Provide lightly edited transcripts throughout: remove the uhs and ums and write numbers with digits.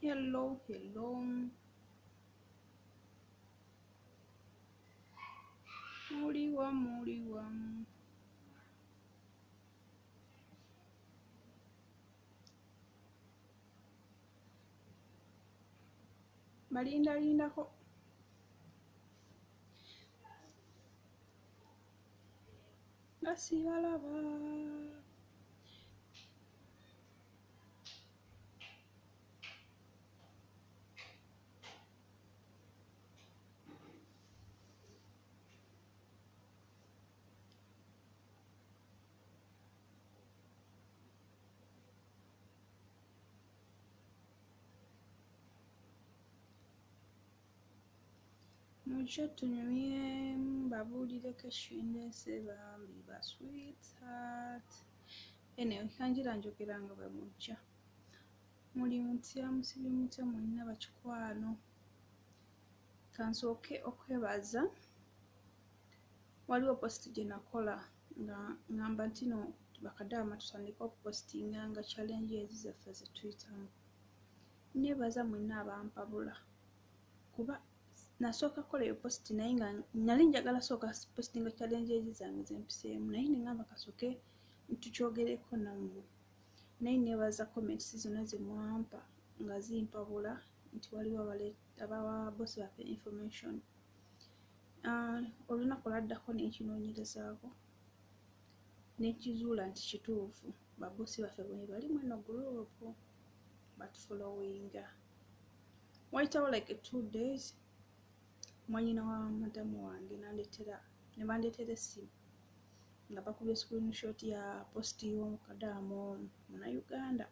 Hello, hello. Muliwa, muliwa. Balindako. Nga sibalaba. Mujja tunyumye mbabuulireko eshindeese bambi ba sweetheart. Anyway, kanjira njogera nga bwe mujja. Muli mutya musibi mutya mwenna bakikwano. Kansooke okwebaza. Waliwo post gye nakola nga ngamba nti no bakadaama tutandika okupostinga nga challenges zaffe ze tuyitamu. Neebaza mwenna abampabula kuba nasooka kukola eyo post naye nga nali njagala sooka postinga challenges zange ze mpiseemu naye ne ngamba kasooke tukyogereko nammwe. Naye neebaza comments zonna ze mwampa nga zimpabula nti waliwo abawa bosi baffe information. Olunaku lwaddako n'ekinoonyerezaako n'ekizuula nti kituufu babosi baffe bwe balimu eno gurupu batufolowinga. Wayitawo like 2 days mwanyina wa madamu wange ne bandeetera essimu nga bakubye screenshot ya posti y'omukadaamu Munnayuganda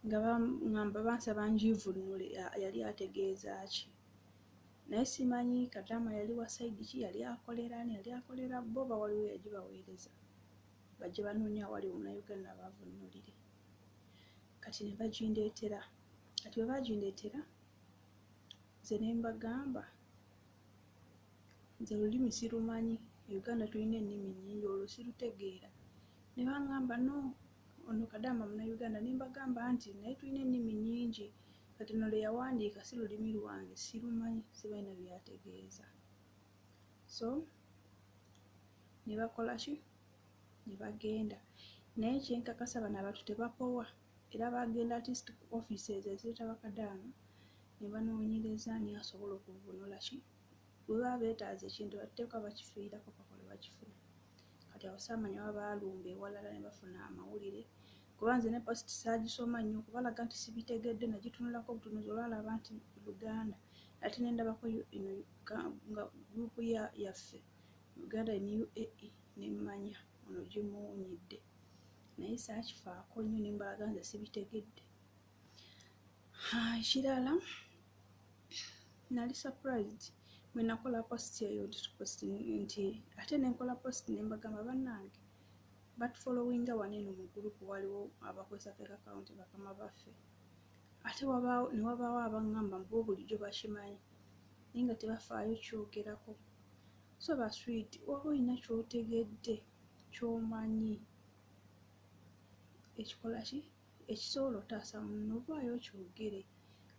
nga ngamba bansaba ngivunnule yali ategeeza ki. Naye simanyi Kadaama yali wa side ki, yali akolera ani, yali akolera bo waliwo yagibaweereza bajje banoonya wali Munnayuganda bavunnulire. Kati ne bagindeetera. Kati bwe bagindeetera nze ne mbagamba nze lulimi sirumanyi, Uganda tulina ennimi nnyingi olwo sirutegeera. Ne bangamba no ono Kadaama Munnayuganda, ne mbagamba nti naye tulina ennimi nnyingi kati no lwe yawandiika si lulimi lwange sirumanyi, sibalina byategeeza. So ne bakola ki, ne bagenda naye kyenkakasa bano abantu tebapowa era bagenda at least ku offices eziyita Kadaama ne banoonyereza ani asobola okuvunula ki. Bwe baba beetaaza ekintu bateekwa bakifiirako paka lwe bakifuna. Kati awo saamanya baba baalumba ewalala ne bafuna amawulire kuba nze ne post saagisoma nnyo okubalaga nti sibitegedde, nagitunulako butunuzi olwalaba nti Luganda ate ne ndabako nga gurupu yaffe Uganda ne UAE ne mmanya ono gimuwunyidde naye saakifaako nnyo ne mbalaga nze sibitegedde. Ekirala nali surprised bwe nakola post eyo nti ate ne nkola post ne mbagamba bannange batufolowinga wano eno mu gurupu waliwo abakozesa fake account bakama baffe. Ate ne wabaawo abangamba bo bulijjo bakimanyi naye nga tebafaayo kyogerako. So ba sweet oba olina ky'otegedde ky'omanyi ekikola ki ekisobola otaasa munno ovaayo kyogere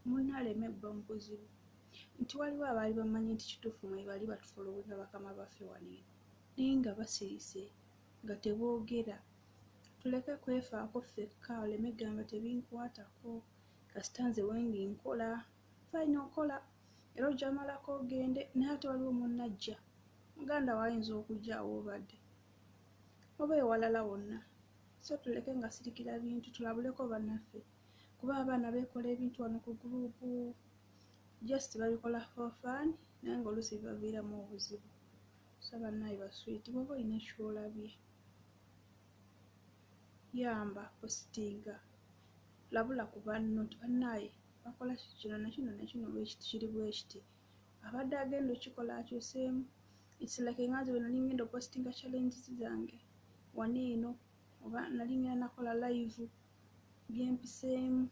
munno aleme bba mu buzibu. Nti waliwo abaali bamanyi nti kituufu mwe bali batufolowinga bakama baffe wano eno naye nga basirise nga teboogera. Tuleke kwefaako ffekka oleme gamba tebinkwatako kasita nze wendi nkola fine okola era ojamalako ogende naye ate waliwo munnajja muganda waayinza okujja awoobadde oba ewalala wonna. So tuleke nga sirikira bintu tulabuleko bannaffe kuba abaana beekola ebintu wano ku gurupu just babikola for fun naye nga oluusi bibaviiramu obuzibu. So bannaaye ba sweet bw'oba olina ky'olabye yamba positinga labula ku banno nti bannaaye bakola kino na kino na kino bwekiti kiri bwekiti abadde agenda okikola akyuseemu. It's like nga nze bwe nali ngenda opositinga challenges zange wano eno oba nali ngenda nakola live byempiseemu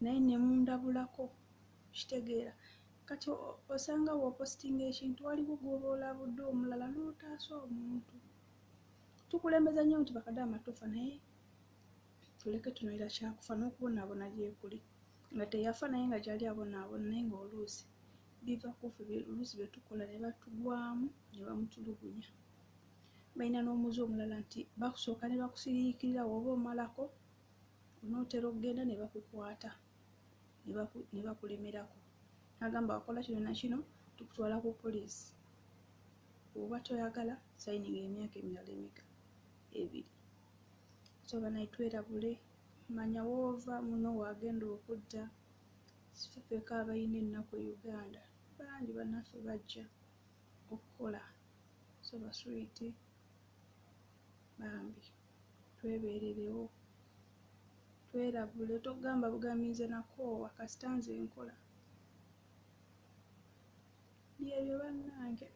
naye ne mundabulako kitegeera. Kati osanga w'opositinga ekintu waliwo gw'oba olabudde omulala n'otaasa omuntu. Tukulembeza nnyo nti bakadaama tufa naye tuleke tunoera kyakufa n'okubonaabona gyekuli nga teyafa naye nga gyali abonaabona naye nga oluusi biva kufe oluusi byetukola ne batugwamu ne bamutulugunya. Balina n'omuze omulala nti bakusooka ne bakusiriikirira woba omalako onootera okugenda ne bakukwata ne bakulemerako n'agamba wakola kino na kino tukutwala ku poliisi. Oba toyagala sayininga emyaka emirala emeka 2. So banaye twerabule, manya woova muno wagenda okudda, sifeeko abalina ennaku e Uganda bangi bannaffe bajja okukola. So baswiti bambi twebeererewo, twerabule, togamba bugamiize nakoowa kasita nze nkola byebyo bannange.